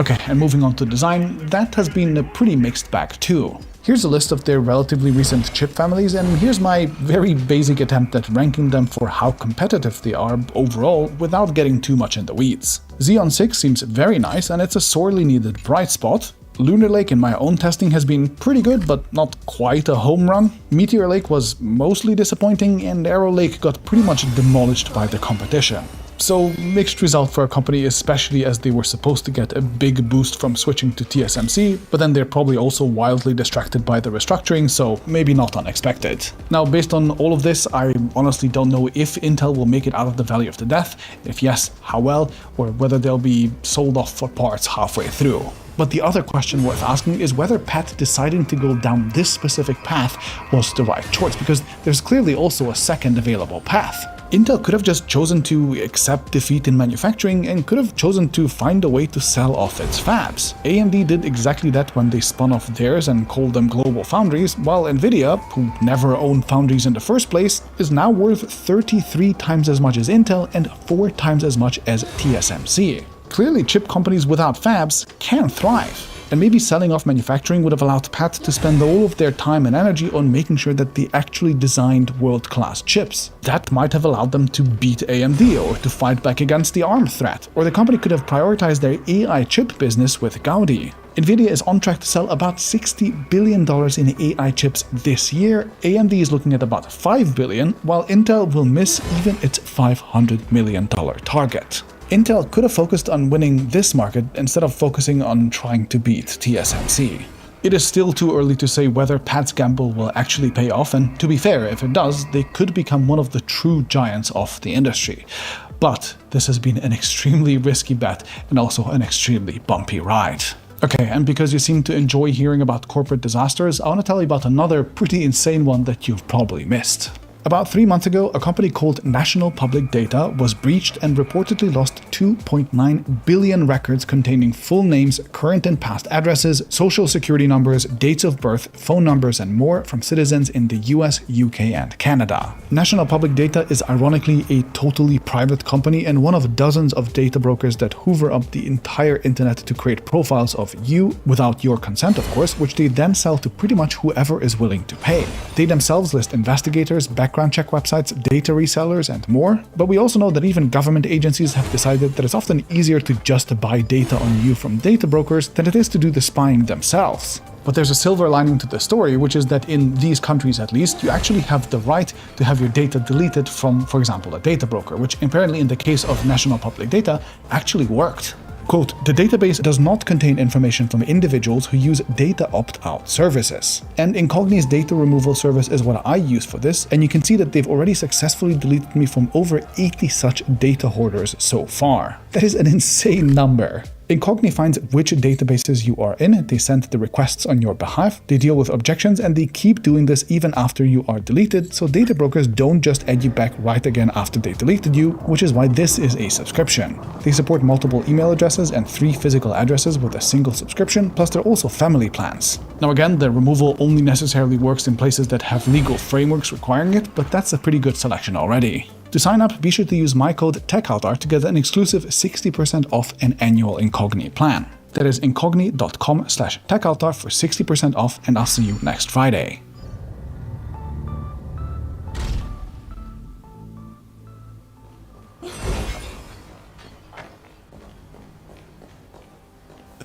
Okay, and moving on to design, that has been a pretty mixed bag too. Here's a list of their relatively recent chip families, and here's my very basic attempt at ranking them for how competitive they are overall without getting too much in the weeds. Xeon 6 seems very nice, and it's a sorely needed bright spot. Lunar Lake in my own testing has been pretty good, but not quite a home run. Meteor Lake was mostly disappointing, and Arrow Lake got pretty much demolished by the competition. So mixed result for a company, especially as they were supposed to get a big boost from switching to TSMC, but then they're probably also wildly distracted by the restructuring, so maybe not unexpected. Now, based on all of this, I honestly don't know if Intel will make it out of the valley of the death, if yes, how well, or whether they'll be sold off for parts halfway through. But the other question worth asking is whether Pat deciding to go down this specific path was the right choice, because there's clearly also a second available path. Intel could have just chosen to accept defeat in manufacturing and could have chosen to find a way to sell off its fabs. AMD did exactly that when they spun off theirs and called them Global Foundries, while Nvidia, who never owned foundries in the first place, is now worth 33 times as much as Intel and 4 times as much as TSMC. Clearly, chip companies without fabs can thrive. And maybe selling off manufacturing would have allowed Pat to spend all of their time and energy on making sure that they actually designed world-class chips. That might have allowed them to beat AMD or to fight back against the ARM threat, or the company could have prioritized their AI chip business with Gaudi. Nvidia is on track to sell about $60 billion in AI chips this year. AMD is looking at about $5 billion, while Intel will miss even its $500 million target. Intel could have focused on winning this market instead of focusing on trying to beat TSMC. It is still too early to say whether Pat's gamble will actually pay off, and to be fair, if it does, they could become one of the true giants of the industry. But this has been an extremely risky bet and also an extremely bumpy ride. Okay, and because you seem to enjoy hearing about corporate disasters, I want to tell you about another pretty insane one that you've probably missed. About 3 months ago, a company called National Public Data was breached and reportedly lost 2.9 billion records containing full names, current and past addresses, social security numbers, dates of birth, phone numbers, and more from citizens in the US, UK, and Canada. National Public Data is ironically a totally private company and one of dozens of data brokers that hoover up the entire internet to create profiles of you, without your consent of course, which they then sell to pretty much whoever is willing to pay. They themselves list investigators, background check websites, data resellers, and more. But we also know that even government agencies have decided that it's often easier to just buy data on you from data brokers than it is to do the spying themselves. But there's a silver lining to the story, which is that in these countries at least, you actually have the right to have your data deleted from, for example, a data broker, which apparently in the case of National Public Data actually worked. Quote, the database does not contain information from individuals who use data opt-out services. And Incogni's data removal service is what I use for this, and you can see that they've already successfully deleted me from over 80 such data hoarders so far. That is an insane number. Incogni finds which databases you are in, they send the requests on your behalf, they deal with objections, and they keep doing this even after you are deleted, so data brokers don't just add you back right again after they deleted you, which is why this is a subscription. They support multiple email addresses and 3 physical addresses with a single subscription, plus they're also family plans. Now again, the removal only necessarily works in places that have legal frameworks requiring it, but that's a pretty good selection already. To sign up, be sure to use my code TechAltar to get an exclusive 60% off an annual Incogni plan. That is incogni.com/techaltar for 60% off, and I'll see you next Friday.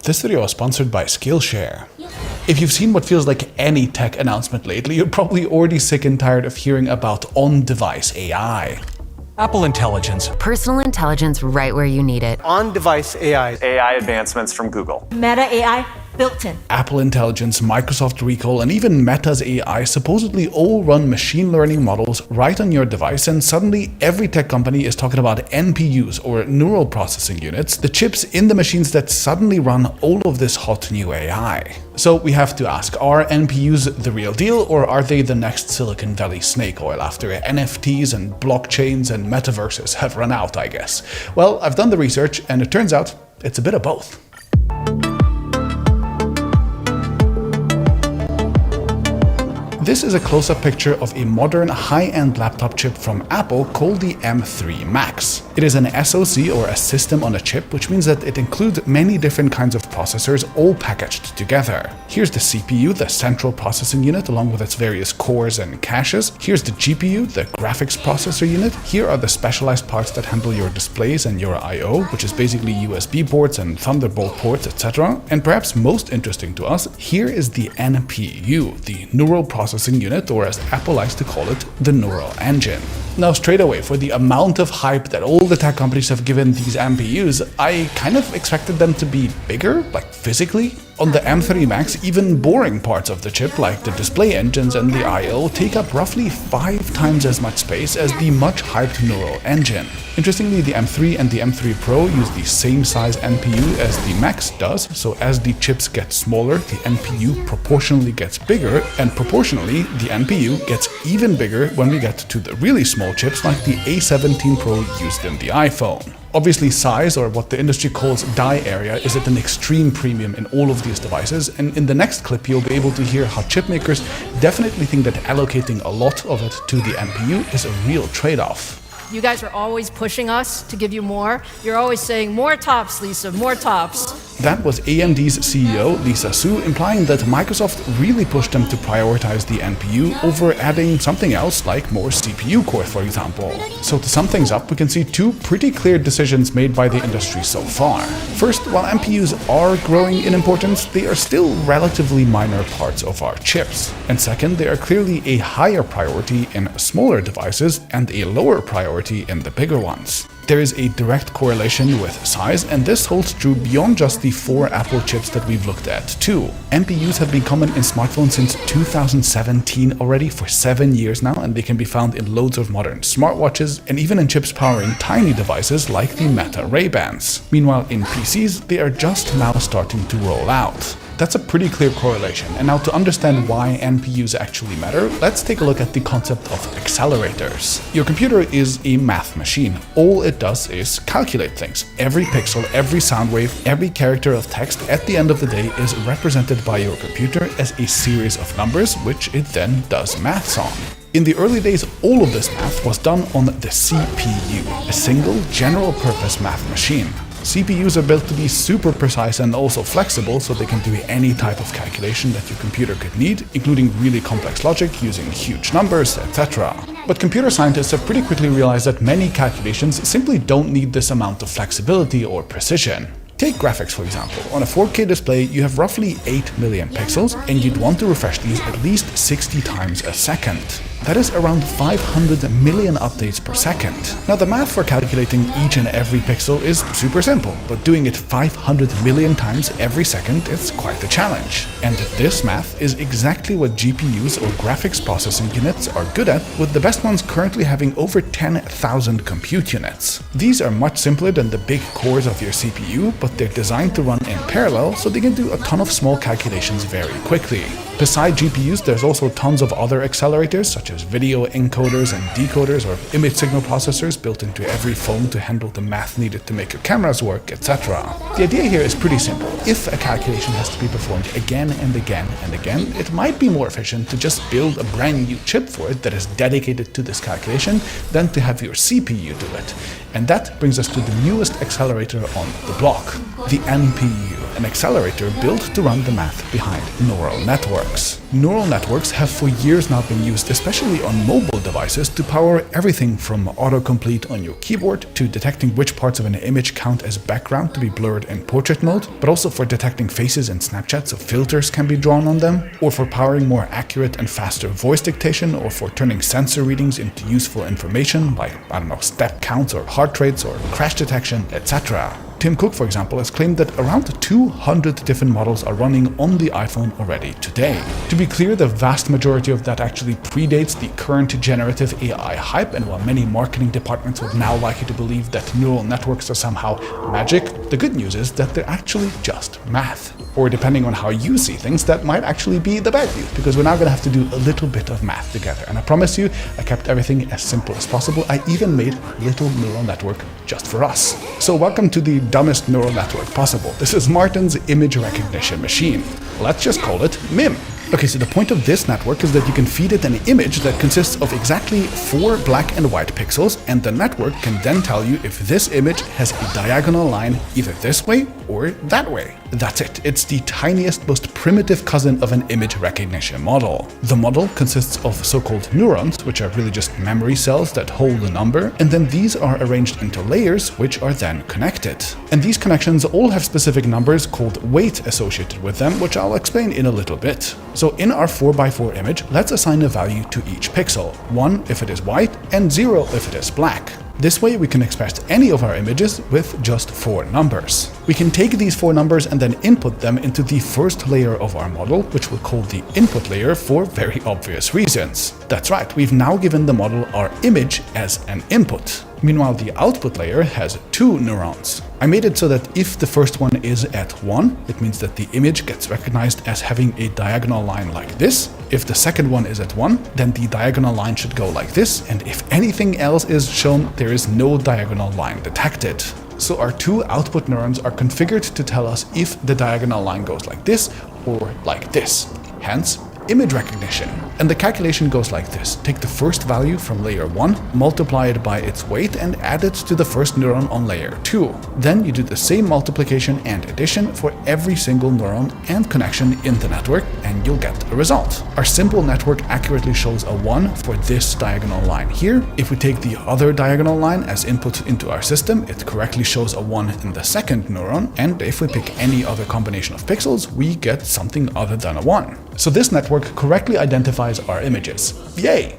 This video is sponsored by Skillshare. If you've seen what feels like any tech announcement lately, you're probably already sick and tired of hearing about on-device AI. Apple Intelligence. Personal intelligence right where you need it. On-device AI. AI advancements from Google. Meta AI built in. Apple Intelligence, Microsoft Recall, and even Meta's AI supposedly all run machine learning models right on your device, and suddenly every tech company is talking about NPUs, or neural processing units, the chips in the machines that suddenly run all of this hot new AI. So we have to ask, are NPUs the real deal, or are they the next Silicon Valley snake oil after NFTs and blockchains and metaverses have run out, I guess? Well, I've done the research, and it turns out it's a bit of both. This is a close-up picture of a modern high-end laptop chip from Apple called the M3 Max. It is an SoC, or a system on a chip, which means that it includes many different kinds of processors all packaged together. Here's the CPU, the central processing unit, along with its various cores and caches. Here's the GPU, the graphics processor unit. Here are the specialized parts that handle your displays and your I/O, which is basically USB ports and Thunderbolt ports, etc. And perhaps most interesting to us, here is the NPU, the Neural Processing Unit, or as Apple likes to call it, the Neural Engine. Now straight away, for the amount of hype that all the tech companies have given these NPUs, I kind of expected them to be bigger, like physically. On the M3 Max, even boring parts of the chip, like the display engines and the I/O, take up roughly 5 times as much space as the much hyped Neural Engine. Interestingly, the M3 and the M3 Pro use the same size NPU as the Max does, so as the chips get smaller, the NPU proportionally gets bigger, and proportionally, the NPU gets even bigger when we get to the really small chips like the A17 Pro used in the iPhone. Obviously, size, or what the industry calls die area, is at an extreme premium in all of these devices, and in the next clip you'll be able to hear how chipmakers definitely think that allocating a lot of it to the NPU is a real trade-off. You guys are always pushing us to give you more. You're always saying, more tops, Lisa, more tops. That was AMD's CEO, Lisa Su, implying that Microsoft really pushed them to prioritize the NPU over adding something else like more CPU cores, for example. So to sum things up, we can see 2 pretty clear decisions made by the industry so far. First, while NPUs are growing in importance, they are still relatively minor parts of our chips. And second, they are clearly a higher priority in smaller devices and a lower priority in the bigger ones. There is a direct correlation with size, and this holds true beyond just the 4 Apple chips that we've looked at too. NPUs have been common in smartphones since 2017 already, for 7 years now, and they can be found in loads of modern smartwatches and even in chips powering tiny devices like the Meta Ray-Bans. Meanwhile, in PCs, they are just now starting to roll out. That's a pretty clear correlation, and now to understand why NPUs actually matter, let's take a look at the concept of accelerators. Your computer is a math machine. All it does is calculate things. Every pixel, every sound wave, every character of text at the end of the day is represented by your computer as a series of numbers, which it then does maths on. In the early days, all of this math was done on the CPU, a single general-purpose math machine. CPUs are built to be super precise and also flexible, so they can do any type of calculation that your computer could need, including really complex logic using huge numbers, etc. But computer scientists have pretty quickly realized that many calculations simply don't need this amount of flexibility or precision. Take graphics, for example. On a 4K display, you have roughly 8 million pixels, and you'd want to refresh these at least 60 times a second. That is around 500 million updates per second. Now, the math for calculating each and every pixel is super simple, but doing it 500 million times every second is quite the challenge. And this math is exactly what GPUs, or graphics processing units, are good at, with the best ones currently having over 10,000 compute units. These are much simpler than the big cores of your CPU, but they're designed to run in parallel, so they can do a ton of small calculations very quickly. Besides GPUs, there's also tons of other accelerators, such as video encoders and decoders, or image signal processors built into every phone to handle the math needed to make your cameras work, etc. The idea here is pretty simple. If a calculation has to be performed again and again and again, it might be more efficient to just build a brand new chip for it that is dedicated to this calculation than to have your CPU do it. And that brings us to the newest accelerator on the block, the NPU, an accelerator built to run the math behind neural networks. Neural networks have for years now been used, especially on mobile devices, to power everything from autocomplete on your keyboard to detecting which parts of an image count as background to be blurred in portrait mode, but also for detecting faces in Snapchat so filters can be drawn on them, or for powering more accurate and faster voice dictation, or for turning sensor readings into useful information like, step counts or heart rates or crash detection, etc. Tim Cook, for example, has claimed that around 200 different models are running on the iPhone already today. To be clear, the vast majority of that actually predates the current generative AI hype, and while many marketing departments would now like you to believe that neural networks are somehow magic, the good news is that they're actually just math. Or depending on how you see things, that might actually be the bad news, because we're now going to have to do a little bit of math together. And I promise you, I kept everything as simple as possible. I even made a little neural network just for us. So welcome to the dumbest neural network possible. This is Martin's image recognition machine. Let's just call it MIM. Okay, so the point of this network is that you can feed it an image that consists of exactly 4 black and white pixels, and the network can then tell you if this image has a diagonal line either this way or that way. That's it. It's the tiniest, most primitive cousin of an image recognition model. The model consists of so-called neurons, which are really just memory cells that hold a number, and then these are arranged into layers, which are then connected. And these connections all have specific numbers called weight associated with them, which I'll explain in a little bit. So in our 4x4 image, let's assign a value to each pixel, 1 if it is white and 0 if it is black. This way we can express any of our images with just 4 numbers. We can take these 4 numbers and then input them into the first layer of our model, which we'll call the input layer for very obvious reasons. That's right, we've now given the model our image as an input. Meanwhile, the output layer has 2 neurons. I made it so that if the first one is at 1, it means that the image gets recognized as having a diagonal line like this. If the second one is at 1, then the diagonal line should go like this, and if anything else is shown, there is no diagonal line detected. So our 2 output neurons are configured to tell us if the diagonal line goes like this or like this. Hence, image recognition. And the calculation goes like this. Take the first value from layer 1, multiply it by its weight, and add it to the first neuron on layer 2. Then you do the same multiplication and addition for every single neuron and connection in the network, and you'll get a result. Our simple network accurately shows a 1 for this diagonal line here. If we take the other diagonal line as input into our system, it correctly shows a 1 in the second neuron, and if we pick any other combination of pixels, we get something other than a 1. So this network correctly identifies our images. Yay!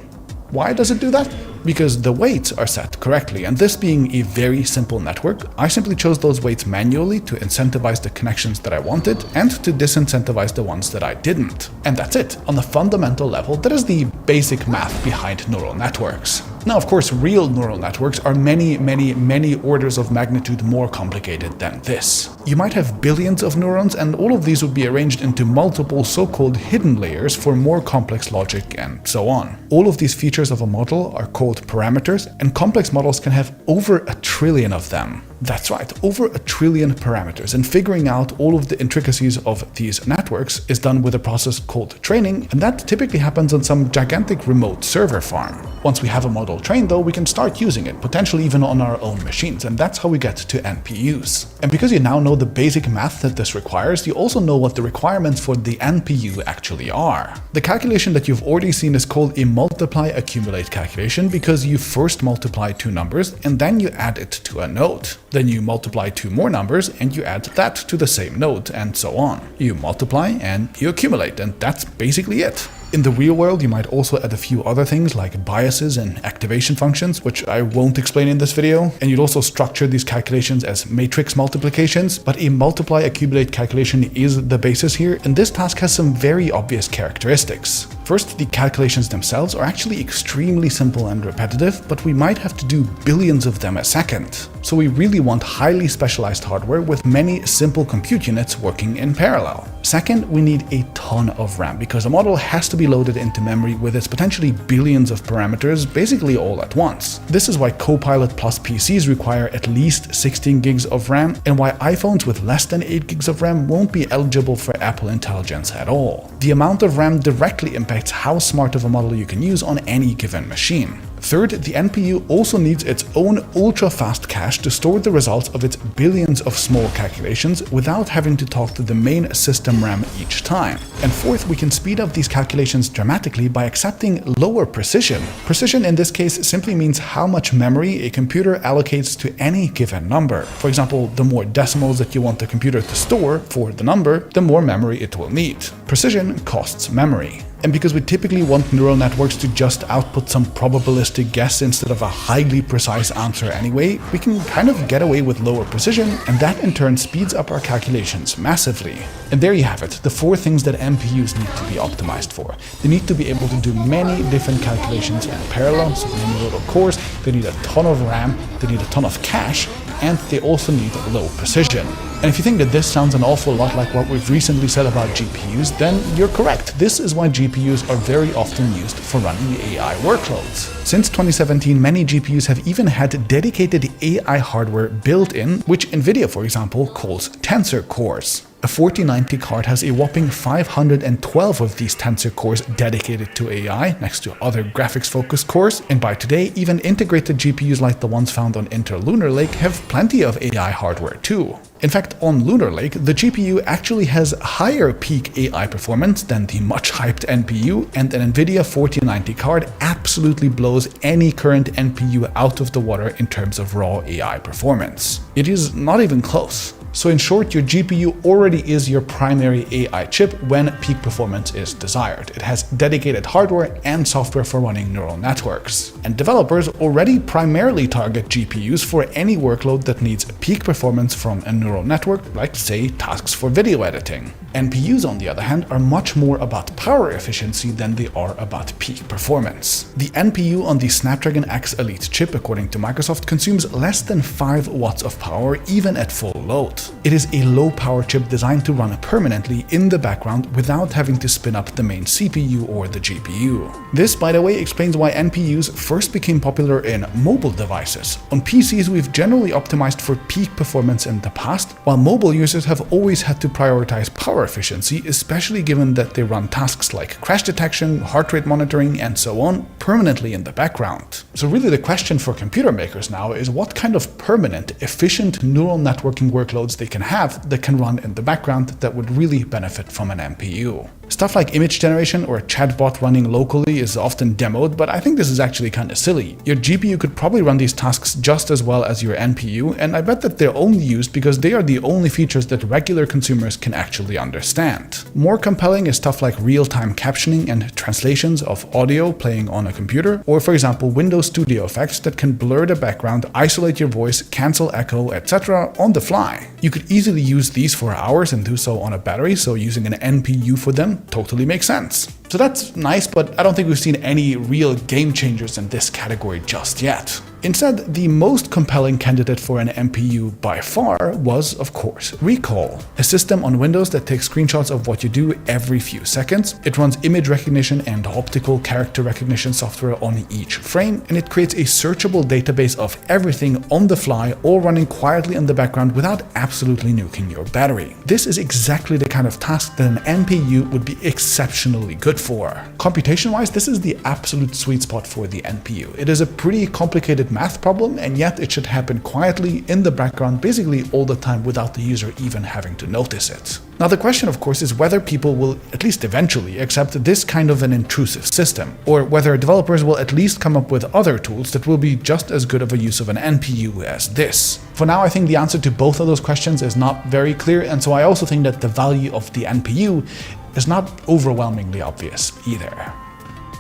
Why does it do that? Because the weights are set correctly, and this being a very simple network, I simply chose those weights manually to incentivize the connections that I wanted and to disincentivize the ones that I didn't. And that's it. On the fundamental level, that is the basic math behind neural networks. Now, of course, real neural networks are many orders of magnitude more complicated than this. You might have billions of neurons, and all of these would be arranged into multiple so-called hidden layers for more complex logic and so on. All of these features of a model are called parameters, and complex models can have over 1 trillion of them. That's right, over 1 trillion parameters, and figuring out all of the intricacies of these networks is done with a process called training, and that typically happens on some gigantic remote server farm. Once we have a model trained though, we can start using it, potentially even on our own machines, and that's how we get to NPUs. And because you now know the basic math that this requires, you also know what the requirements for the NPU actually are. The calculation that you've already seen is called a multiply accumulate calculation because you first multiply 2 numbers and then you add it to a node. Then you multiply 2 more numbers and you add that to the same node, and so on. You multiply and you accumulate, and that's basically it. In the real world, you might also add a few other things like biases and activation functions, which I won't explain in this video. And you'd also structure these calculations as matrix multiplications, but a multiply accumulate calculation is the basis here, and this task has some very obvious characteristics. First, the calculations themselves are actually extremely simple and repetitive, but we might have to do billions of them a second. So we really want highly specialized hardware with many simple compute units working in parallel. Second, we need a ton of RAM because a model has to be loaded into memory with its potentially billions of parameters basically all at once. This is why Copilot Plus PCs require at least 16 gigs of RAM, and why iPhones with less than 8 gigs of RAM won't be eligible for Apple Intelligence at all. The amount of RAM directly impacts how smart of a model you can use on any given machine. Third, the NPU also needs its own ultra-fast cache to store the results of its billions of small calculations without having to talk to the main system RAM each time. And fourth, we can speed up these calculations dramatically by accepting lower precision. Precision in this case simply means how much memory a computer allocates to any given number. For example, the more decimals that you want the computer to store for the number, the more memory it will need. Precision costs memory. And because we typically want neural networks to just output some probabilistic guess instead of a highly precise answer anyway, we can kind of get away with lower precision, and that in turn speeds up our calculations massively. And there you have it, the 4 things that NPUs need to be optimized for. They need to be able to do many different calculations in parallel, so many little cores, they need a ton of RAM, they need a ton of cache, and they also need low precision. And if you think that this sounds an awful lot like what we've recently said about GPUs, then you're correct. This is why GPUs are very often used for running AI workloads. Since 2017, many GPUs have even had dedicated AI hardware built in, which NVIDIA, for example, calls tensor cores. A 4090 card has a whopping 512 of these tensor cores dedicated to AI, next to other graphics-focused cores, and by today, even integrated GPUs like the ones found on Intel Lunar Lake have plenty of AI hardware too. In fact, on Lunar Lake, the GPU actually has higher peak AI performance than the much-hyped NPU, and an NVIDIA 4090 card absolutely blows any current NPU out of the water in terms of raw AI performance. It is not even close. So in short, your GPU already is your primary AI chip when peak performance is desired. It has dedicated hardware and software for running neural networks. And developers already primarily target GPUs for any workload that needs peak performance from a neural network, like say tasks for video editing. NPUs, on the other hand, are much more about power efficiency than they are about peak performance. The NPU on the Snapdragon X Elite chip, according to Microsoft, consumes less than 5 watts of power even at full load. It is a low-power chip designed to run permanently in the background without having to spin up the main CPU or the GPU. This, by the way, explains why NPUs first became popular in mobile devices. On PCs, we've generally optimized for peak performance in the past, while mobile users have always had to prioritize power efficiency, especially given that they run tasks like crash detection, heart rate monitoring, and so on permanently in the background. So really the question for computer makers now is what kind of permanent, efficient neural networking workloads they can have that can run in the background that would really benefit from an NPU. Stuff like image generation or a chatbot running locally is often demoed, but I think this is actually kind of silly. Your GPU could probably run these tasks just as well as your NPU, and I bet that they're only used because they are the only features that regular consumers can actually understand. More compelling is stuff like real-time captioning and translations of audio playing on a computer, or for example Windows Studio effects that can blur the background, isolate your voice, cancel echo, etc. on the fly. You could easily use these for hours and do so on a battery, so using an NPU for them totally makes sense. So that's nice, but I don't think we've seen any real game changers in this category just yet. Instead, the most compelling candidate for an NPU by far was, of course, Recall, a system on Windows that takes screenshots of what you do every few seconds. It runs image recognition and optical character recognition software on each frame, and it creates a searchable database of everything on the fly, all running quietly in the background without absolutely nuking your battery. This is exactly the kind of task that an NPU would be exceptionally good for. Computation-wise, this is the absolute sweet spot for the NPU. It is a pretty complicated math problem, and yet it should happen quietly in the background basically all the time without the user even having to notice it. Now the question, of course, is whether people will at least eventually accept this kind of an intrusive system, or whether developers will at least come up with other tools that will be just as good of a use of an NPU as this. For now, I think the answer to both of those questions is not very clear, and so I also think that the value of the NPU is not overwhelmingly obvious either.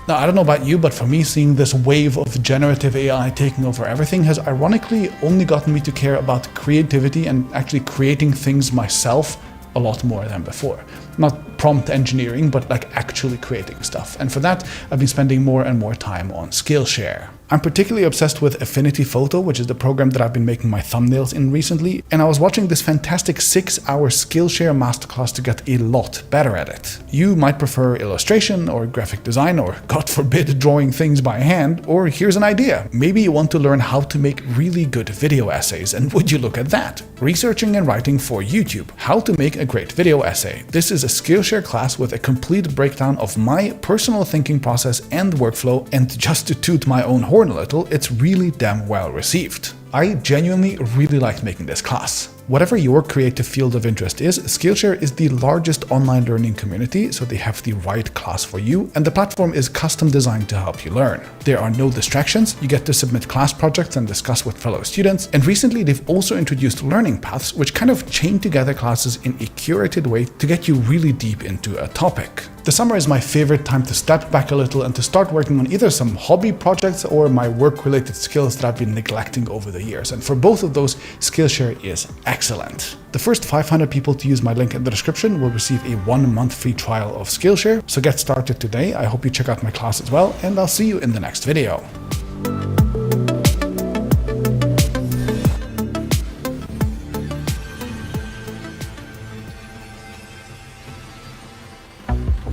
Now, I don't know about you, but for me, seeing this wave of generative AI taking over everything has ironically only gotten me to care about creativity and actually creating things myself a lot more than before. Not prompt engineering, but like actually creating stuff. And for that, I've been spending more and more time on Skillshare. I'm particularly obsessed with Affinity Photo, which is the program that I've been making my thumbnails in recently, and I was watching this fantastic 6-hour Skillshare masterclass to get a lot better at it. You might prefer illustration or graphic design, or God forbid drawing things by hand, or here's an idea. Maybe you want to learn how to make really good video essays, and would you look at that? Researching and writing for YouTube. How to make a great video essay. This is a Skillshare class with a complete breakdown of my personal thinking process and workflow, and just to toot my own horn a little, it's really damn well received. I genuinely really liked making this class. Whatever your creative field of interest is, Skillshare is the largest online learning community, so they have the right class for you, and the platform is custom designed to help you learn. There are no distractions, you get to submit class projects and discuss with fellow students, and recently they've also introduced learning paths, which kind of chain together classes in a curated way to get you really deep into a topic. The summer is my favorite time to step back a little and to start working on either some hobby projects or my work-related skills that I've been neglecting over the years, and for both of those, Skillshare is excellent. The first 500 people to use my link in the description will receive a 1-month free trial of Skillshare, so get started today. I hope you check out my class as well, and I'll see you in the next video.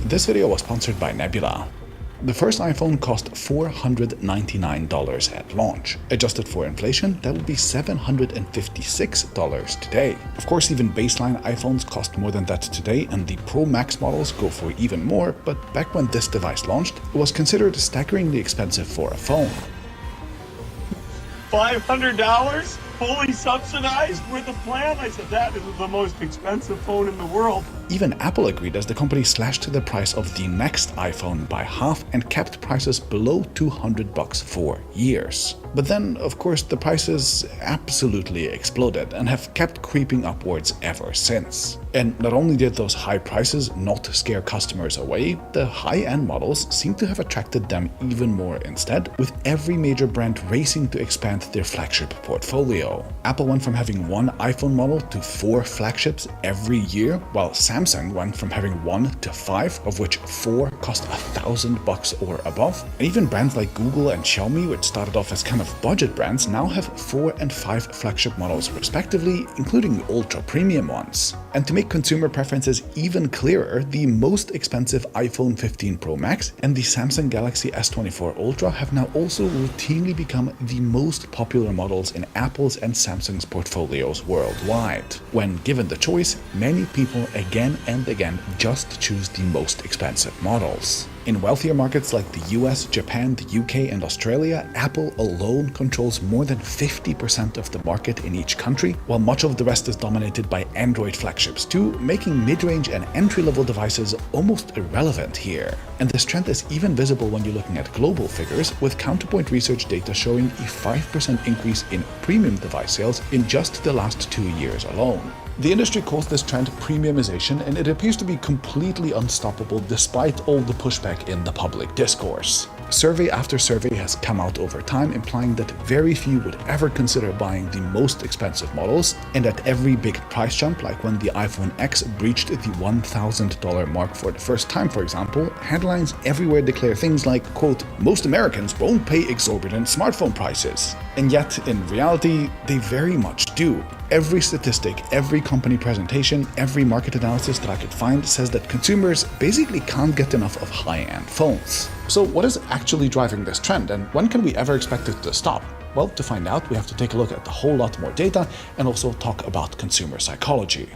This video was sponsored by Nebula. The first iPhone cost $499 at launch. Adjusted for inflation, that would be $756 today. Of course, even baseline iPhones cost more than that today, and the Pro Max models go for even more, but back when this device launched, it was considered staggeringly expensive for a phone. $500 fully subsidized with a plan? I said, that is the most expensive phone in the world. Even Apple agreed, as the company slashed the price of the next iPhone by half and kept prices below $200 for years. But then, of course, the prices absolutely exploded and have kept creeping upwards ever since. And not only did those high prices not scare customers away, the high-end models seem to have attracted them even more instead, with every major brand racing to expand their flagship portfolio. Apple went from having one iPhone model to 4 flagships every year, while Samsung went from having 1 to 5, of which 4 cost $1,000 or above. And even brands like Google and Xiaomi, which started off as kind of budget brands, now have 4 and 5 flagship models respectively, including ultra-premium ones. And to make consumer preferences even clearer, the most expensive iPhone 15 Pro Max and the Samsung Galaxy S24 Ultra have now also routinely become the most popular models in Apple's and Samsung's portfolios worldwide. When given the choice, many people again and again just choose the most expensive models. In wealthier markets like the US, Japan, the UK, and Australia, Apple alone controls more than 50% of the market in each country, while much of the rest is dominated by Android flagships too, making mid-range and entry-level devices almost irrelevant here. And this trend is even visible when you're looking at global figures, with Counterpoint research data showing a 5% increase in premium device sales in just the last 2 years alone. The industry calls this trend premiumization, and it appears to be completely unstoppable despite all the pushback in the public discourse. Survey after survey has come out over time, implying that very few would ever consider buying the most expensive models, and at every big price jump, like when the iPhone X breached the $1,000 mark for the first time, for example, headlines everywhere declare things like, quote, "Most Americans won't pay exorbitant smartphone prices." And yet, in reality, they very much do. Every statistic, every company presentation, every market analysis that I could find says that consumers basically can't get enough of high-end phones. So what is actually driving this trend, and when can we ever expect it to stop? Well, to find out, we have to take a look at a whole lot more data and also talk about consumer psychology.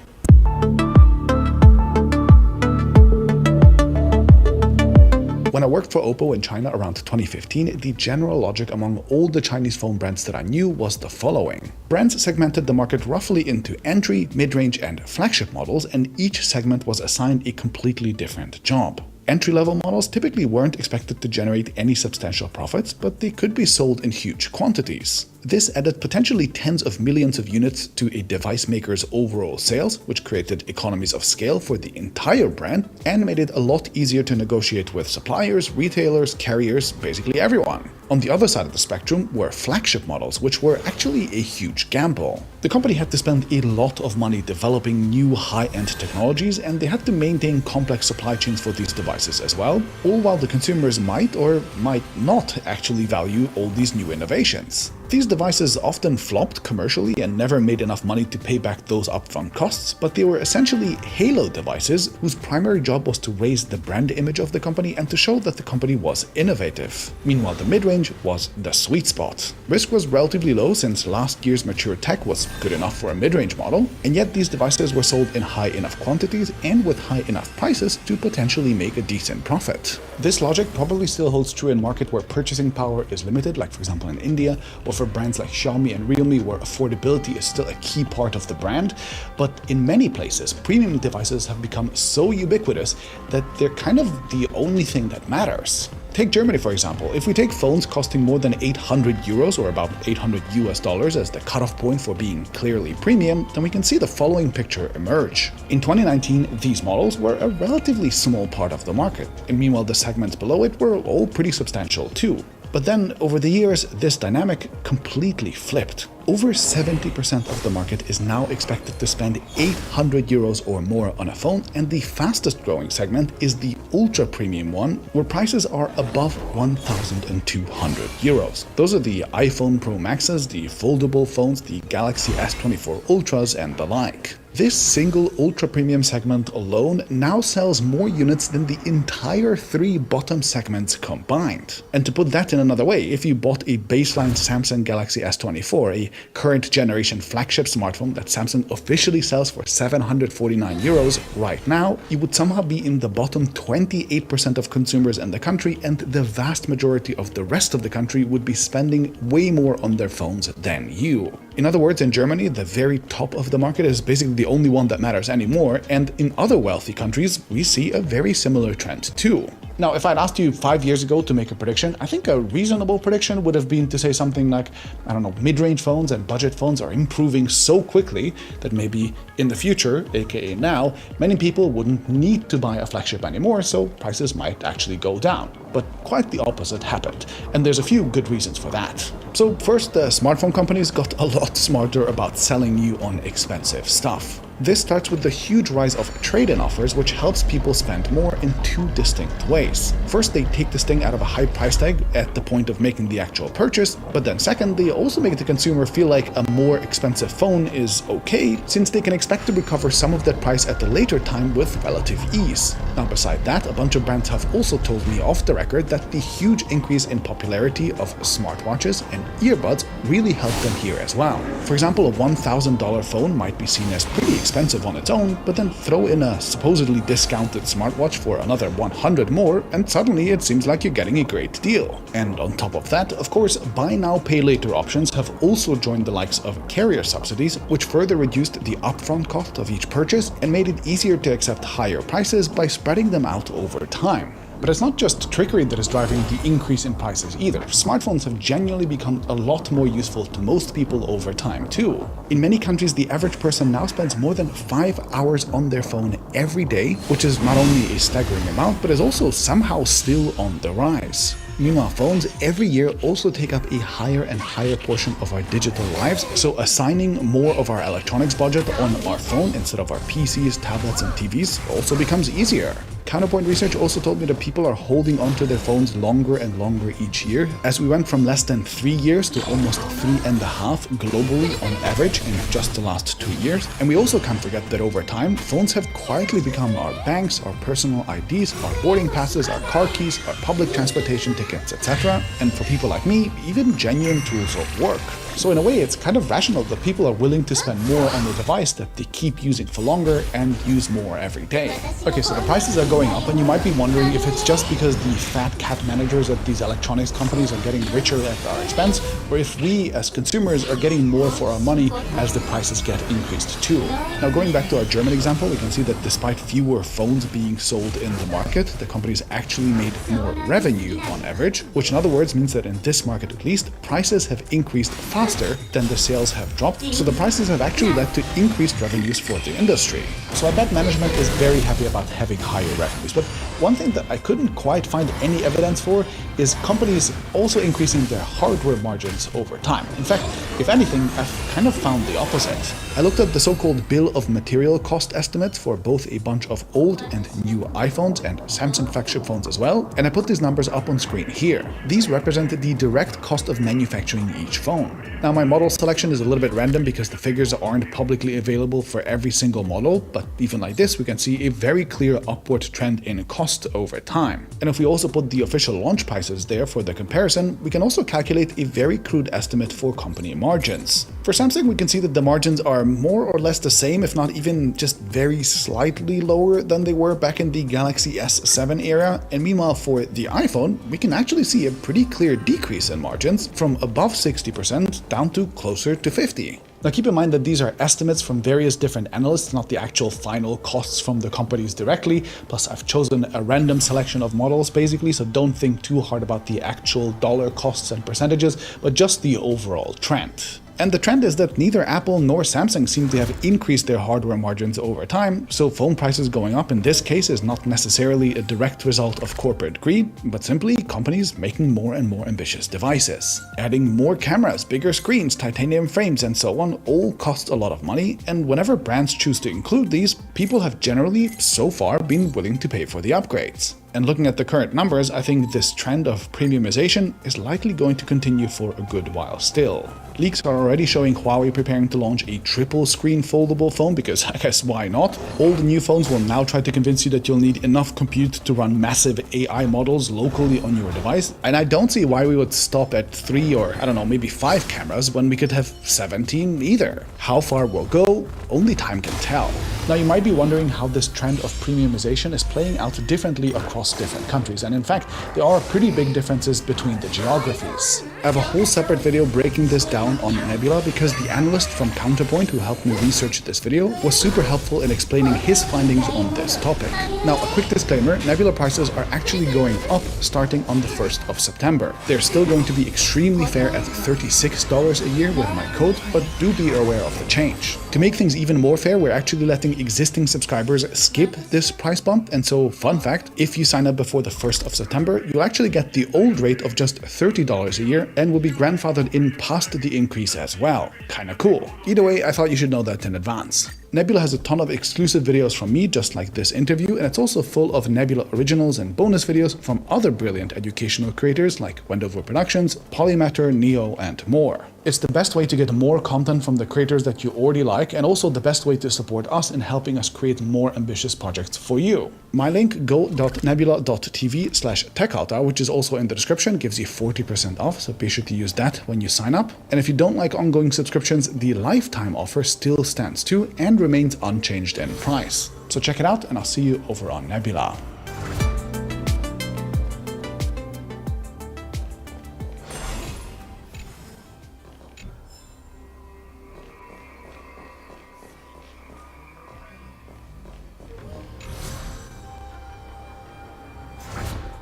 When I worked for Oppo in China around 2015, the general logic among all the Chinese phone brands that I knew was the following. Brands segmented the market roughly into entry, mid-range, and flagship models, and each segment was assigned a completely different job. Entry-level models typically weren't expected to generate any substantial profits, but they could be sold in huge quantities. This added potentially tens of millions of units to a device maker's overall sales, which created economies of scale for the entire brand and made it a lot easier to negotiate with suppliers, retailers, carriers, basically everyone. On the other side of the spectrum were flagship models, which were actually a huge gamble. The company had to spend a lot of money developing new high-end technologies, and they had to maintain complex supply chains for these devices as well, all while the consumers might or might not actually value all these new innovations. These devices often flopped commercially and never made enough money to pay back those upfront costs, but they were essentially halo devices whose primary job was to raise the brand image of the company and to show that the company was innovative. Meanwhile, the mid-range was the sweet spot. Risk was relatively low since last year's mature tech was good enough for a mid-range model, and yet these devices were sold in high enough quantities and with high enough prices to potentially make a decent profit. This logic probably still holds true in markets where purchasing power is limited, like for example in India, or for brands like Xiaomi and Realme, where affordability is still a key part of the brand. But in many places, premium devices have become so ubiquitous that they're kind of the only thing that matters. Take Germany, for example. If we take phones costing more than 800 euros or about $800 US as the cutoff point for being clearly premium, then we can see the following picture emerge. In 2019, these models were a relatively small part of the market, and meanwhile the segments below it were all pretty substantial too. But then, over the years, this dynamic completely flipped. over 70% of the market is now expected to spend 800 euros or more on a phone, and the fastest growing segment is the ultra premium one, where prices are above 1,200 euros. Those are the iPhone Pro Maxes, the foldable phones, the Galaxy S24 Ultras, and the like. This single ultra-premium segment alone now sells more units than the entire 3 bottom segments combined. And to put that in another way, if you bought a baseline Samsung Galaxy S24, a current generation flagship smartphone that Samsung officially sells for 749 euros right now, you would somehow be in the bottom 28% of consumers in the country, and the vast majority of the rest of the country would be spending way more on their phones than you. In other words, in Germany, the very top of the market is basically the only one that matters anymore, and in other wealthy countries, we see a very similar trend too. Now, if I'd asked you 5 years ago to make a prediction, I think a reasonable prediction would have been to say something like, I don't know, mid-range phones and budget phones are improving so quickly that maybe in the future, aka now, many people wouldn't need to buy a flagship anymore, so prices might actually go down. But quite the opposite happened, and there's a few good reasons for that. So first, the smartphone companies got a lot smarter about selling you on expensive stuff. This starts with the huge rise of trade-in offers, which helps people spend more in 2 distinct ways. First, they take this thing out of a high price tag at the point of making the actual purchase, but then second, they also make the consumer feel like a more expensive phone is okay, since they can expect to recover some of that price at a later time with relative ease. Now, beside that, a bunch of brands have also told me off the record that the huge increase in popularity of smartwatches and earbuds really helped them here as well. For example, a $1,000 phone might be seen as pretty expensive on its own, but then throw in a supposedly discounted smartwatch for another 100 more, and suddenly it seems like you're getting a great deal. And on top of that, of course, buy now, pay later options have also joined the likes of carrier subsidies, which further reduced the upfront cost of each purchase and made it easier to accept higher prices by spreading them out over time. But it's not just trickery that is driving the increase in prices either. Smartphones have genuinely become a lot more useful to most people over time too. In many countries, the average person now spends more than 5 hours on their phone every day, which is not only a staggering amount, but is also somehow still on the rise. Meanwhile, phones every year also take up a higher and higher portion of our digital lives, so assigning more of our electronics budget on our phone instead of our PCs, tablets, and TVs also becomes easier. Counterpoint research also told me that people are holding onto their phones longer and longer each year, as we went from less than 3 years to almost 3.5 globally on average in just the last 2 years. And we also can't forget that over time, phones have quietly become our banks, our personal IDs, our boarding passes, our car keys, our public transportation tickets, etc. And for people like me, even genuine tools of work. So in a way, it's kind of rational that people are willing to spend more on a device that they keep using for longer and use more every day. Okay, so the prices are going up, and you might be wondering if it's just because the fat cat managers at these electronics companies are getting richer at our expense, or if we as consumers are getting more for our money as the prices get increased too. Now, going back to our German example, we can see that despite fewer phones being sold in the market, the companies actually made more revenue on average, which in other words means that in this market at least, prices have increased faster than the sales have dropped, so the prices have actually led to increased revenues for the industry. So I bet management is very happy about having higher revenues, but one thing that I couldn't quite find any evidence for is companies also increasing their hardware margins over time. In fact, if anything, I've kind of found the opposite. I looked at the so-called bill of material cost estimates for both a bunch of old and new iPhones and Samsung flagship phones as well, and I put these numbers up on screen here. These represent the direct cost of manufacturing each phone. Now, my model selection is a little bit random because the figures aren't publicly available for every single model, but even like this, we can see a very clear upward trend in cost over time. And if we also put the official launch prices there for the comparison, we can also calculate a very crude estimate for company margins. For Samsung, we can see that the margins are more or less the same, if not even just very slightly lower than they were back in the Galaxy S7 era. And meanwhile, for the iPhone, we can actually see a pretty clear decrease in margins from above 60% down to closer to 50%. Now keep in mind that these are estimates from various different analysts, not the actual final costs from the companies directly. Plus, I've chosen a random selection of models basically, so don't think too hard about the actual dollar costs and percentages, but just the overall trend. And the trend is that neither Apple nor Samsung seem to have increased their hardware margins over time, so phone prices going up in this case is not necessarily a direct result of corporate greed, but simply companies making more and more ambitious devices. Adding more cameras, bigger screens, titanium frames, and so on all cost a lot of money, and whenever brands choose to include these, people have generally, so far, been willing to pay for the upgrades. And looking at the current numbers, I think this trend of premiumization is likely going to continue for a good while still. Leaks are already showing Huawei preparing to launch a triple-screen foldable phone because I guess why not? All the new phones will now try to convince you that you'll need enough compute to run massive AI models locally on your device. And I don't see why we would stop at 3 or, I don't know, maybe 5 cameras when we could have 17 either. How far we'll go, only time can tell. Now you might be wondering how this trend of premiumization is playing out differently across different countries, and in fact, there are pretty big differences between the geographies. I have a whole separate video breaking this down on Nebula because the analyst from Counterpoint who helped me research this video was super helpful in explaining his findings on this topic. Now, a quick disclaimer, Nebula prices are actually going up starting on the 1st of September. They're still going to be extremely fair at $36 a year with my code, but do be aware of the change. To make things even more fair, we're actually letting existing subscribers skip this price bump, and so fun fact, if you sign up before the 1st of September, you'll actually get the old rate of just $30 a year and will be grandfathered in past the increase as well. Kinda cool. Either way, I thought you should know that in advance. Nebula has a ton of exclusive videos from me, just like this interview, and it's also full of Nebula originals and bonus videos from other brilliant educational creators like Wendover Productions, Polymatter, Neo, and more. It's the best way to get more content from the creators that you already like, and also the best way to support us in helping us create more ambitious projects for you. My link, go.nebula.tv/techalta, which is also in the description, gives you 40% off, so be sure to use that when you sign up. And if you don't like ongoing subscriptions, the lifetime offer still stands too and remains unchanged in price. So check it out, and I'll see you over on Nebula.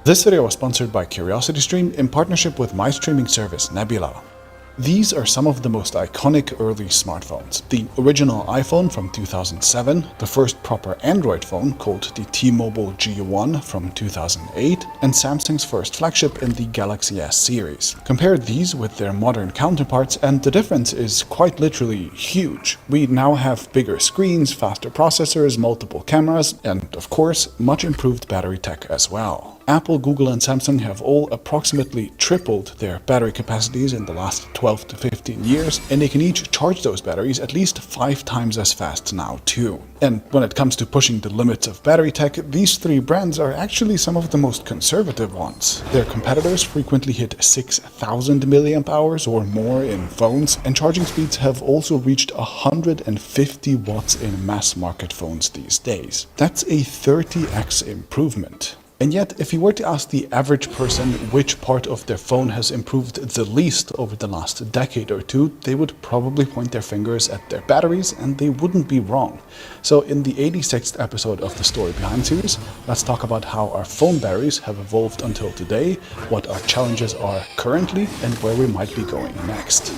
This video was sponsored by CuriosityStream in partnership with my streaming service Nebula. These are some of the most iconic early smartphones. The original iPhone from 2007, the first proper Android phone called the T-Mobile G1 from 2008, and Samsung's first flagship in the Galaxy S series. Compare these with their modern counterparts and the difference is quite literally huge. We now have bigger screens, faster processors, multiple cameras, and of course, much improved battery tech as well. Apple, Google, and Samsung have all approximately tripled their battery capacities in the last 12 to 15 years, and they can each charge those batteries at least 5 times as fast now too. And when it comes to pushing the limits of battery tech, these 3 brands are actually some of the most conservative ones. Their competitors frequently hit 6,000 mAh or more in phones, and charging speeds have also reached 150 watts in mass market phones these days. That's a 30x improvement. And yet, if you were to ask the average person which part of their phone has improved the least over the last decade or two, they would probably point their fingers at their batteries, and they wouldn't be wrong. So in the 86th episode of the Story Behind series, let's talk about how our phone batteries have evolved until today, what our challenges are currently, and where we might be going next.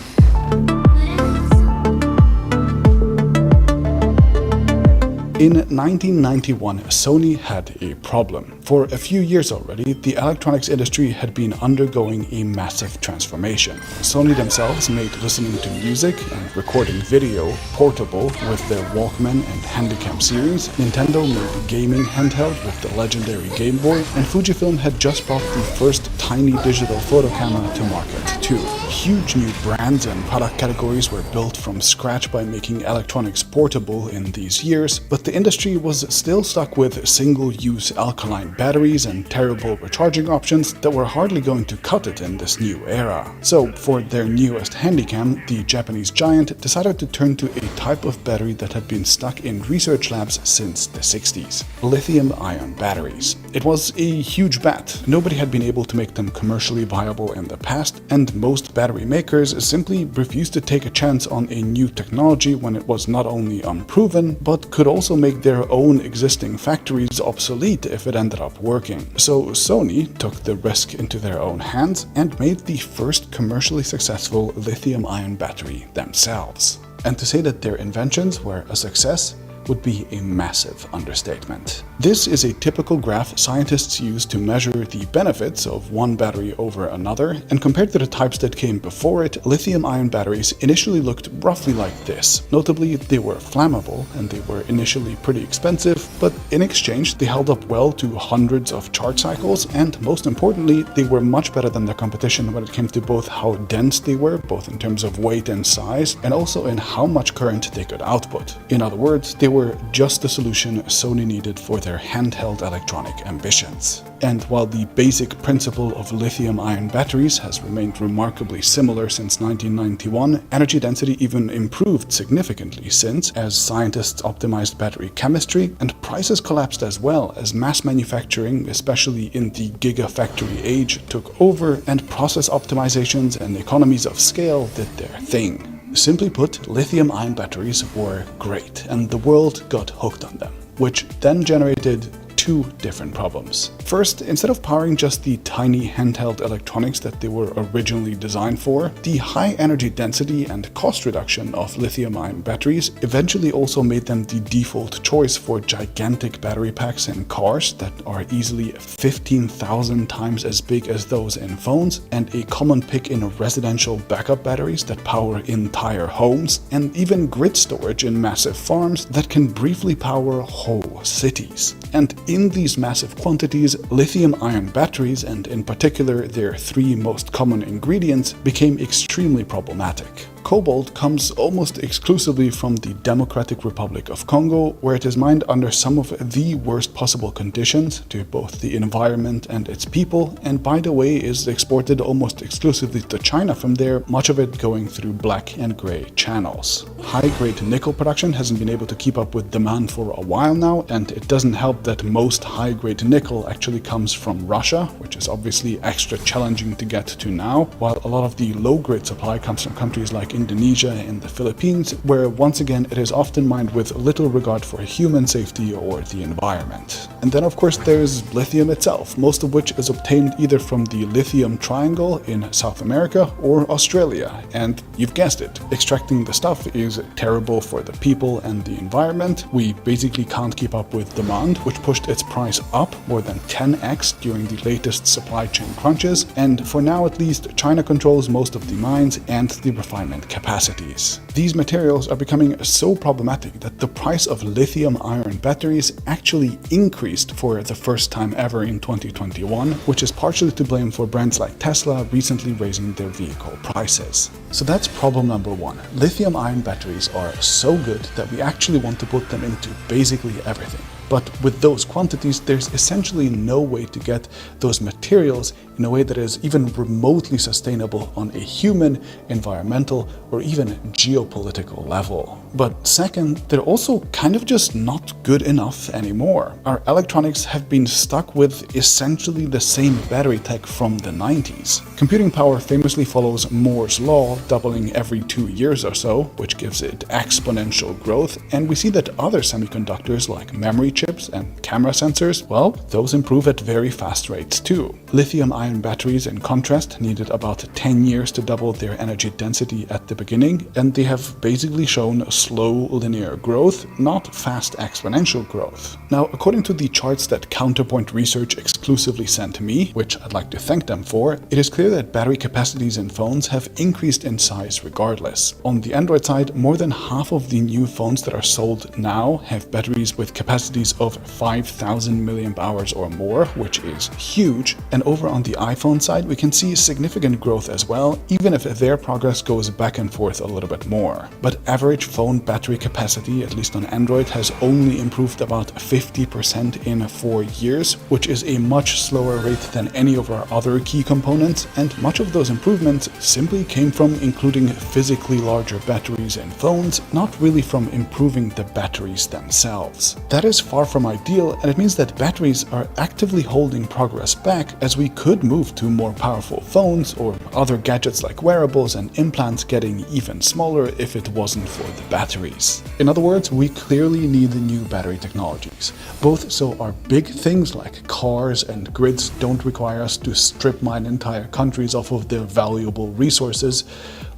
In 1991, Sony had a problem. For a few years already, the electronics industry had been undergoing a massive transformation. Sony themselves made listening to music and recording video portable with their Walkman and Handycam series. Nintendo made gaming handheld with the legendary Game Boy, and Fujifilm had just brought the first tiny digital photo camera to market too. Huge new brands and product categories were built from scratch by making electronics portable in these years, but the industry was still stuck with single-use alkaline batteries and terrible recharging options that were hardly going to cut it in this new era. So, for their newest Handycam, the Japanese giant decided to turn to a type of battery that had been stuck in research labs since the 60s: lithium-ion batteries. It was a huge bet. Nobody had been able to make them commercially viable in the past, and most battery makers simply refused to take a chance on a new technology when it was not only unproven, but could also make their own existing factories obsolete if it ended up working. So Sony took the risk into their own hands and made the first commercially successful lithium-ion battery themselves. And to say that their inventions were a success would be a massive understatement. This is a typical graph scientists use to measure the benefits of one battery over another, and compared to the types that came before it, lithium-ion batteries initially looked roughly like this. Notably, they were flammable and they were initially pretty expensive, but in exchange they held up well to hundreds of charge cycles, and most importantly, they were much better than their competition when it came to both how dense they were, both in terms of weight and size, and also in how much current they could output. In other words, they were just the solution Sony needed for their handheld electronic ambitions. And while the basic principle of lithium-ion batteries has remained remarkably similar since 1991, energy density even improved significantly since, as scientists optimized battery chemistry, and prices collapsed as well as mass manufacturing, especially in the gigafactory age, took over, and process optimizations and economies of scale did their thing. Simply put, lithium-ion batteries were great, and the world got hooked on them, which then generated two different problems. First, instead of powering just the tiny handheld electronics that they were originally designed for, the high energy density and cost reduction of lithium-ion batteries eventually also made them the default choice for gigantic battery packs in cars that are easily 15,000 times as big as those in phones, and a common pick in residential backup batteries that power entire homes, and even grid storage in massive farms that can briefly power whole cities. And in these massive quantities, lithium-ion batteries, and in particular their three most common ingredients, became extremely problematic. Cobalt comes almost exclusively from the Democratic Republic of Congo, where it is mined under some of the worst possible conditions to both the environment and its people, and by the way is exported almost exclusively to China from there, much of it going through black and grey channels. High-grade nickel production hasn't been able to keep up with demand for a while now, and it doesn't help that most high-grade nickel actually comes from Russia, which is obviously extra challenging to get to now, while a lot of the low-grade supply comes from countries like Indonesia and the Philippines, where once again it is often mined with little regard for human safety or the environment. And then of course there's lithium itself, most of which is obtained either from the lithium triangle in South America or Australia. And you've guessed it, extracting the stuff is terrible for the people and the environment. We basically can't keep up with demand, which pushed its price up more than 10x during the latest supply chain crunches, and for now at least, China controls most of the mines and the refinement capacities. These materials are becoming so problematic that the price of lithium-ion batteries actually increased for the first time ever in 2021, which is partially to blame for brands like Tesla recently raising their vehicle prices. So that's problem number one. Lithium-ion batteries are so good that we actually want to put them into basically everything. But with those quantities, there's essentially no way to get those materials in a way that is even remotely sustainable on a human, environmental, or even geopolitical level. But second, they're also kind of just not good enough anymore. Our electronics have been stuck with essentially the same battery tech from the 90s. Computing power famously follows Moore's law, doubling every 2 years or so, which gives it exponential growth, and we see that other semiconductors like memory chips and camera sensors, well, those improve at very fast rates too. Lithium-ion batteries, in contrast, needed about 10 years to double their energy density at the beginning, and they have basically shown slow linear growth, not fast exponential growth. Now, according to the charts that Counterpoint Research exclusively sent me, which I'd like to thank them for, it is clear that battery capacities in phones have increased in size regardless. On the Android side, more than half of the new phones that are sold now have batteries with capacities of 5,000 mAh or more, which is huge. And over on the iPhone side, we can see significant growth as well, even if their progress goes back and forth a little bit more. But average phone battery capacity, at least on Android, has only improved about 50% in 4 years, which is a much slower rate than any of our other key components, and much of those improvements simply came from including physically larger batteries in phones, not really from improving the batteries themselves. That is far from ideal, and it means that batteries are actively holding progress back as we could move to more powerful phones or other gadgets like wearables and implants getting even smaller if it wasn't for the batteries. In other words, we clearly need new battery technologies, both so our big things like cars and grids don't require us to strip mine entire countries off of their valuable resources,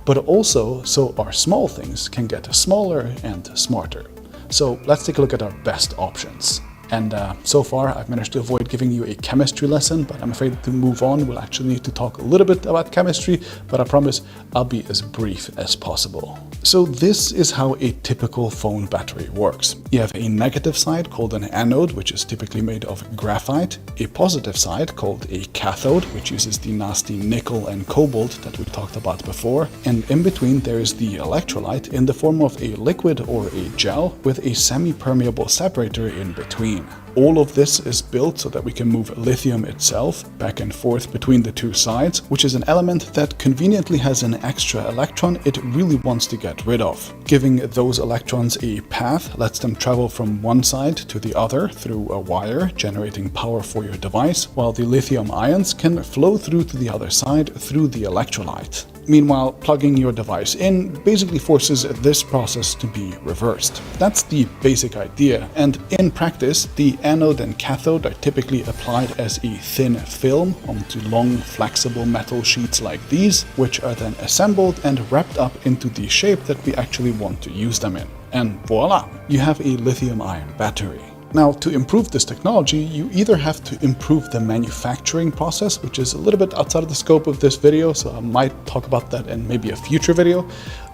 but also so our small things can get smaller and smarter. So let's take a look at our best options. And so far I've managed to avoid giving you a chemistry lesson, but I'm afraid to move on we'll actually need to talk a little bit about chemistry, but I promise I'll be as brief as possible. So this is how a typical phone battery works. You have a negative side called an anode, which is typically made of graphite, a positive side called a cathode, which uses the nasty nickel and cobalt that we talked about before, and in between there is the electrolyte in the form of a liquid or a gel with a semi-permeable separator in between. All of this is built so that we can move lithium itself back and forth between the two sides, which is an element that conveniently has an extra electron it really wants to get rid of. Giving those electrons a path lets them travel from one side to the other through a wire, generating power for your device, while the lithium ions can flow through to the other side through the electrolyte. Meanwhile, plugging your device in basically forces this process to be reversed. That's the basic idea, and in practice, the anode and cathode are typically applied as a thin film onto long, flexible metal sheets like these, which are then assembled and wrapped up into the shape that we actually want to use them in. And voila, you have a lithium-ion battery. Now, to improve this technology, you either have to improve the manufacturing process, which is a little bit outside of the scope of this video, so I might talk about that in maybe a future video,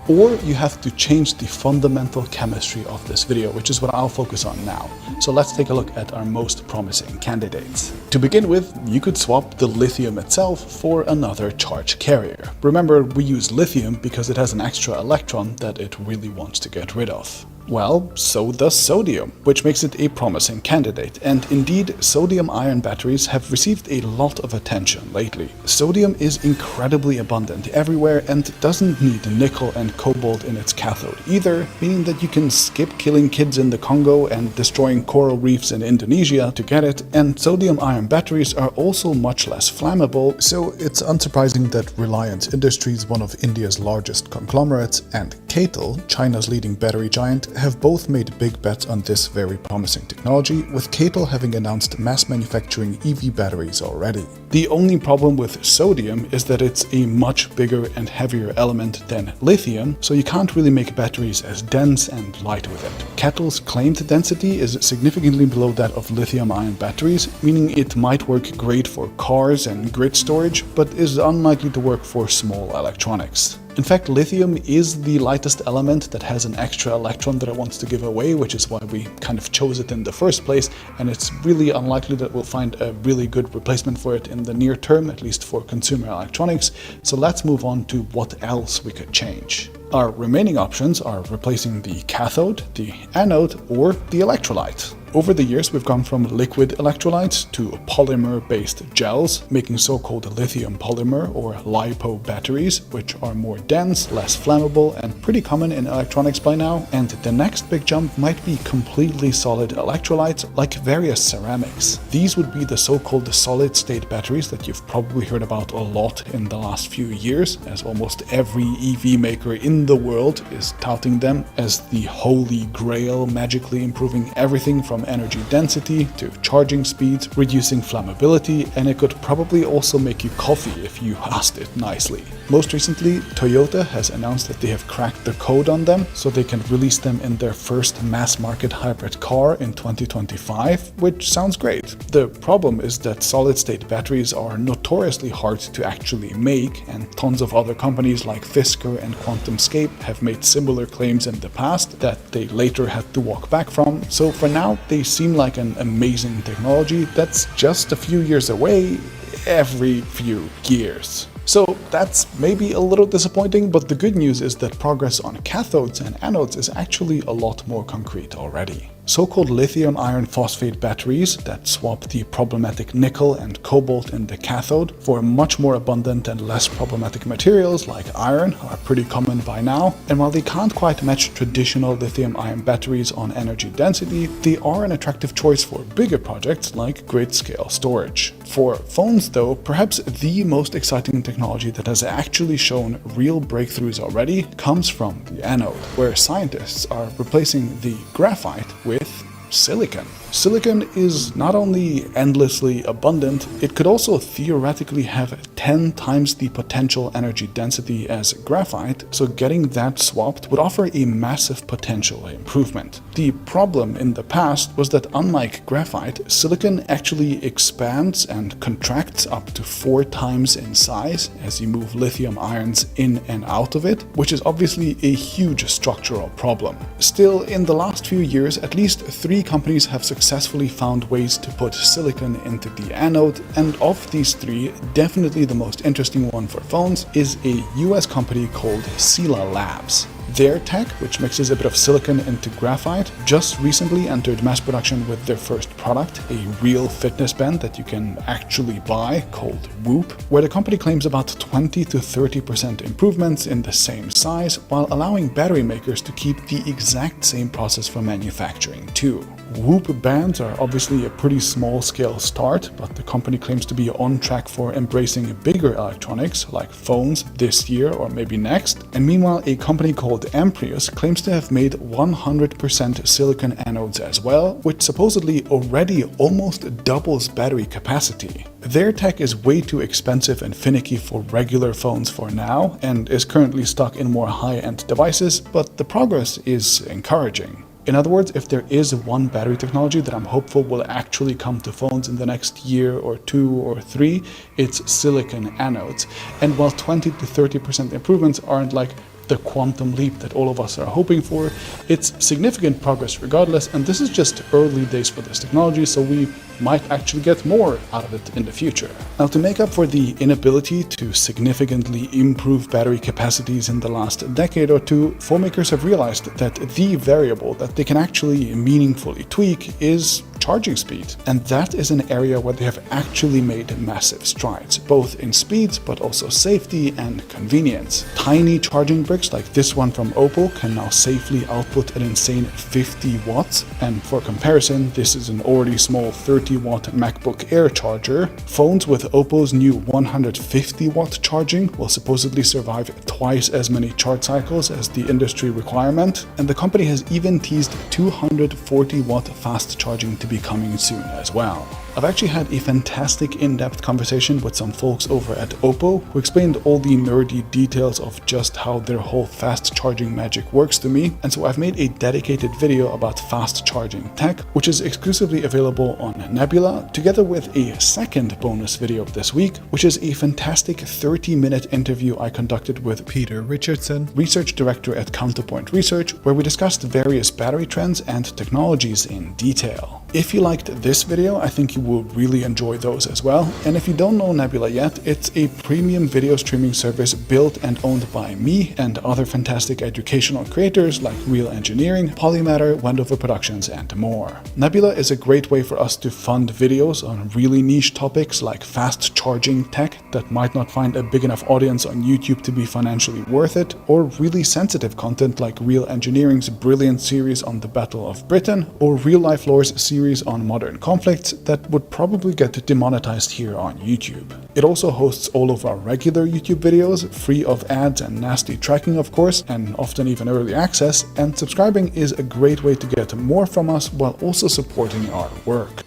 or you have to change the fundamental chemistry of this video, which is what I'll focus on now. So let's take a look at our most promising candidates. To begin with, you could swap the lithium itself for another charge carrier. Remember, we use lithium because it has an extra electron that it really wants to get rid of. Well, so does sodium, which makes it a promising candidate, and indeed, sodium-ion batteries have received a lot of attention lately. Sodium is incredibly abundant everywhere and doesn't need nickel and cobalt in its cathode either, meaning that you can skip killing kids in the Congo and destroying coral reefs in Indonesia to get it, and sodium-ion batteries are also much less flammable, so it's unsurprising that Reliance Industries, one of India's largest conglomerates, and CATL, China's leading battery giant, have both made big bets on this very promising technology, with CATL having announced mass manufacturing EV batteries already. The only problem with sodium is that it's a much bigger and heavier element than lithium, so you can't really make batteries as dense and light with it. CATL's claimed density is significantly below that of lithium-ion batteries, meaning it might work great for cars and grid storage, but is unlikely to work for small electronics. In fact, lithium is the lightest element that has an extra electron that it wants to give away, which is why we kind of chose it in the first place, and it's really unlikely that we'll find a really good replacement for it in the near term, at least for consumer electronics. So let's move on to what else we could change. Our remaining options are replacing the cathode, the anode, or the electrolyte. Over the years, we've gone from liquid electrolytes to polymer-based gels, making so-called lithium polymer or LiPo batteries, which are more dense, less flammable, and pretty common in electronics by now. And the next big jump might be completely solid electrolytes, like various ceramics. These would be the so-called solid-state batteries that you've probably heard about a lot in the last few years, as almost every EV maker in the world is touting them as the holy grail, magically improving everything from energy density to charging speeds, reducing flammability, and it could probably also make you coffee if you asked it nicely. Most recently, Toyota has announced that they have cracked the code on them, so they can release them in their first mass-market hybrid car in 2025, which sounds great. The problem is that solid-state batteries are notoriously hard to actually make, and tons of other companies like Fisker and QuantumScape have made similar claims in the past that they later had to walk back from, so for now they seem like an amazing technology that's just a few years away every few years. So that's maybe a little disappointing, but the good news is that progress on cathodes and anodes is actually a lot more concrete already. So-called lithium iron phosphate batteries that swap the problematic nickel and cobalt in the cathode for much more abundant and less problematic materials like iron are pretty common by now, and while they can't quite match traditional lithium-ion batteries on energy density, they are an attractive choice for bigger projects like grid-scale storage. For phones though, perhaps the most exciting technology that has actually shown real breakthroughs already comes from the anode, where scientists are replacing the graphite with silicon. Silicon is not only endlessly abundant, it could also theoretically have 10 times the potential energy density as graphite, so getting that swapped would offer a massive potential improvement. The problem in the past was that unlike graphite, silicon actually expands and contracts up to 4 times in size as you move lithium ions in and out of it, which is obviously a huge structural problem. Still, in the last few years, at least 3 companies have successfully found ways to put silicon into the anode, and of these 3, definitely the most interesting one for phones is a US company called Sila Labs. Their tech, which mixes a bit of silicon into graphite, just recently entered mass production with their first product, a real fitness band that you can actually buy called Whoop, where the company claims about 20 to 30% improvements in the same size, while allowing battery makers to keep the exact same process for manufacturing too. Whoop bands are obviously a pretty small scale start, but the company claims to be on track for embracing bigger electronics like phones this year or maybe next. And meanwhile, a company called Amprius claims to have made 100% silicon anodes as well, which supposedly already almost doubles battery capacity. Their tech is way too expensive and finicky for regular phones for now, and is currently stuck in more high-end devices, but the progress is encouraging. In other words, if there is one battery technology that I'm hopeful will actually come to phones in the next year or 2 or 3, it's silicon anodes. And while 20 to 30% improvements aren't like the quantum leap that all of us are hoping for, it's significant progress regardless, and this is just early days for this technology, so we might actually get more out of it in the future. Now, to make up for the inability to significantly improve battery capacities in the last decade or two, phone makers have realized that the variable that they can actually meaningfully tweak is charging speed. And that is an area where they have actually made massive strides, both in speed but also safety and convenience. Tiny charging bricks like this one from Oppo can now safely output an insane 50 watts, and for comparison, this is an already small 30-watt MacBook Air charger. Phones with Oppo's new 150-watt charging will supposedly survive twice as many charge cycles as the industry requirement, and the company has even teased 240-watt fast charging to be coming soon as well. I've actually had a fantastic in-depth conversation with some folks over at Oppo who explained all the nerdy details of just how their whole fast charging magic works to me, and so I've made a dedicated video about fast charging tech, which is exclusively available on Nebula, together with a second bonus video this week, which is a fantastic 30-minute interview I conducted with Peter Richardson, research director at Counterpoint Research, where we discussed various battery trends and technologies in detail. If you liked this video, I think you will really enjoy those as well. And if you don't know Nebula yet, it's a premium video streaming service built and owned by me and other fantastic educational creators like Real Engineering, Polymatter, Wendover Productions, and more. Nebula is a great way for us to fund videos on really niche topics like fast charging tech that might not find a big enough audience on YouTube to be financially worth it, or really sensitive content like Real Engineering's brilliant series on the Battle of Britain, or Real Life Lore's series on modern conflicts that would probably get demonetized here on YouTube. It also hosts all of our regular YouTube videos, free of ads and nasty tracking of course, and often even early access, and subscribing is a great way to get more from us while also supporting our work.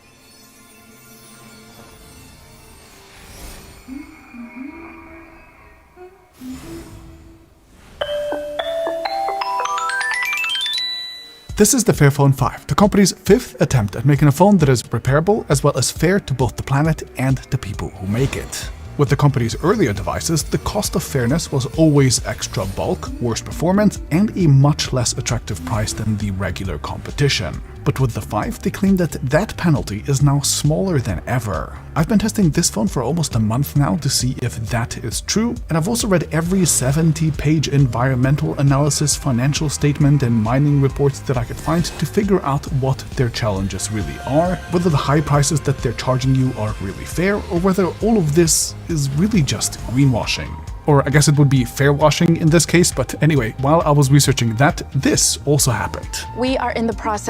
This is the Fairphone 5, the company's 5th attempt at making a phone that is repairable as well as fair to both the planet and the people who make it. With the company's earlier devices, the cost of fairness was always extra bulk, worse performance, and a much less attractive price than the regular competition. But with the 5, they claim that that penalty is now smaller than ever. I've been testing this phone for almost a month now to see if that is true, and I've also read every 70-page environmental analysis, financial statement, and mining reports that I could find to figure out what their challenges really are, whether the high prices that they're charging you are really fair, or whether all of this is really just greenwashing. Or I guess it would be fair washing in this case, but anyway, while I was researching that, this also happened. We are in the process